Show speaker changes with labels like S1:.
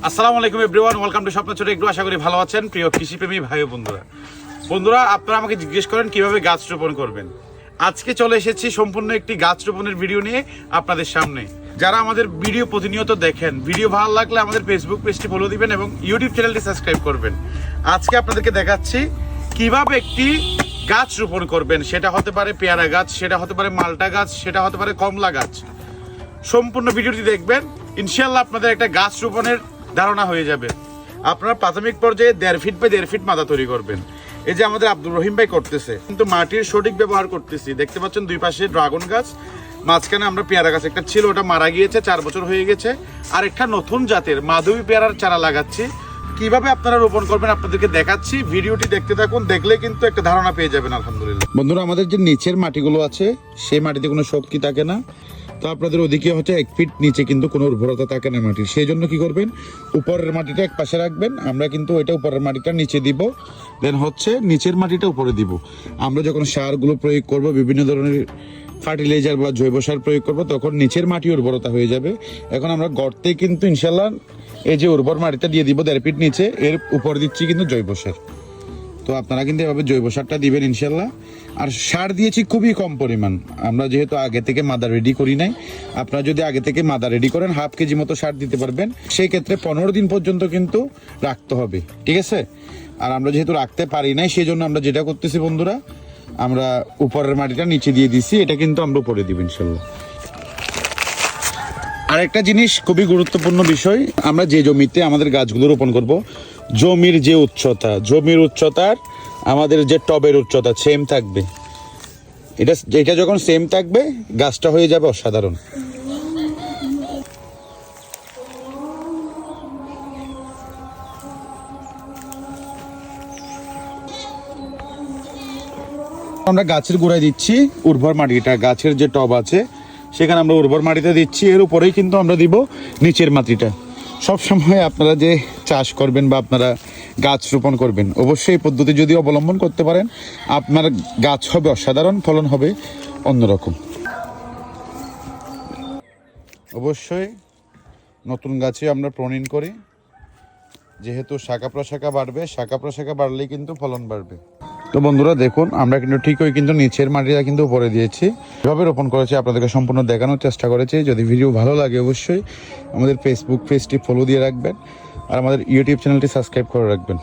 S1: আসসালামু আলাইকুম everyone, welcome to স্বপ্ন ছোট একটু। আশা করি ভালো আছেন প্রিয় কৃষিপ্রেমী ভাই ও বন্ধুরা আপনারা আমাকে জিজ্ঞেস করেন কিভাবে গাছ রোপণ করবেন। আজকে চলে এসেছি সম্পূর্ণ একটি গাছ রোপণের ভিডিও নিয়ে আপনাদের সামনে। যারা আমাদের ভিডিও প্রতিনিয়ত দেখেন, ভিডিও ভালো লাগলে আমাদের ফেসবুক পেজটি ফলো দিবেন এবং ইউটিউব চ্যানেলটি সাবস্ক্রাইব করবেন। আজকে আপনাদেরকে দেখাচ্ছি কিভাবে একটি গাছ রোপণ করবেন। সেটা হতে পারে পেয়ারা গাছ, সেটা হতে পারে মালটা গাছ, সেটা হতে পারে কমলা গাছ। সম্পূর্ণ ভিডিওটি দেখবেন, ইনশাআল্লাহ আপনাদের একটা গাছ রোপণের ধারণা হয়ে যাবে। আপনারা প্রাথমিক পর্যায়ে 1.5 ফিট বাই 1.5 ফিট মাথা তৈরি করবেন। এই যে আমাদের আব্দুর রহিম ভাই করতেছে, কিন্তু মাটির সঠিক ব্যবহার করতেছি। দেখতে পাচ্ছেন দুই পাশে ড্রাগন গাছ, মাঝখানে আমরা পেয়ারা গাছ একটা ছিল, ওটা মারা গিয়েছে, 4 বছর হয়ে গেছে। আর একটা নতুন জাতের মাধবী পেয়ারার চারা লাগাচ্ছি। কিভাবে আপনারা রোপণ করবেন আপনাদেরকে দেখাচ্ছি, ভিডিওটি দেখতে থাকুন, দেখলে কিন্তু একটা ধারণা পেয়ে যাবেন। আলহামদুলিল্লাহ বন্ধুরা, আমাদের যে নিচের মাটিগুলো আছে সেই মাটিতে কোনো শক্তি থাকে না, তো আপনাদের ওদিকে হচ্ছে 1 ফিট নিচে কিন্তু কোনো উর্বরতা থাকে না মাটির। সেই জন্য কি করবেন, উপরের মাটিটা এক পাশে রাখবেন। আমরা কিন্তু ওইটা উপরের মাটিটা নিচে দিব, দেন হচ্ছে নিচের মাটিটা উপরে দিব। আমরা যখন সারগুলো প্রয়োগ করব, বিভিন্ন ধরনের ফার্টিলাইজার বা জৈব সার প্রয়োগ করব, তখন নিচের মাটি উর্বরতা হয়ে যাবে। এখন আমরা গর্তে কিন্তু ইনশাল্লাহ এই যে উর্বর মাটিটা দিয়ে দিব 1.5 ফিট নিচে, এর উপর দিচ্ছি কিন্তু জৈব সার। তো আপনারা কিন্তু এভাবে জৈব সারটা দিবেন ইনশাল্লাহ। আর সার দিয়েছি খুবই কম পরিমাণ, আমরা যেহেতু আগে থেকে মাদা রেডি করি নাই। আপনারা যদি আগে থেকে মাদা রেডি করেন, 1/2 কেজি মতো সার দিতে পারবেন। সেই ক্ষেত্রে 15 দিন পর্যন্ত কিন্তু রাখতে হবে, ঠিক আছে? আর আমরা যেহেতু রাখতে পারি নাই, সেই জন্য আমরা যেটা করতেছি বন্ধুরা, আমরা উপরের মাটিটা নিচে দিয়ে দিচ্ছি, এটা কিন্তু আমরা উপরে দিব ইনশাল্লাহ। আরেকটা জিনিস খুবই গুরুত্বপূর্ণ বিষয়, আমরা যে জমিতে আমাদের গাছগুলো রোপণ করব, জমির যে উচ্চতা, জমির উচ্চতার আমাদের যে টবের উচ্চতা সেম থাকবে। এটা যখন সেম থাকবে, গাছটা হয়ে যাবে অসাধারণ। আমরা গাছের গোড়ায় দিচ্ছি উর্বর মাটিটা, গাছের যে টব আছে সেখানে আমরা উর্বর মাটিতে দিচ্ছি, এর উপরেই কিন্তু আমরা দিব নিচের মাটিটা। সবসময় আপনারা যে চাষ করবেন বা আপনারা গাছ রোপণ করবেন, অবশ্যই এই পদ্ধতি যদি অবলম্বন করতে পারেন, আপনার গাছ হবে অসাধারণ, ফলন হবে অন্যরকম। অবশ্যই নতুন গাছে আমরা প্রণয়ন করি, যেহেতু শাখা প্রশাখা বাড়বে, শাখা প্রশাখা বাড়লেই কিন্তু ফলন বাড়বে। তো বন্ধুরা দেখুন, আমরা কিন্তু ঠিকই কিন্তু নিচের মাটিটা কিন্তু উপরে দিয়েছি। এভাবে রোপণ করেছি, আপনাদেরকে সম্পূর্ণ দেখানোর চেষ্টা করেছি। যদি ভিডিও ভালো লাগে অবশ্যই আমাদের ফেসবুক পেজটি ফলো দিয়ে রাখবেন আর আমাদের ইউটিউব চ্যানেলটি সাবস্ক্রাইব করে রাখবেন।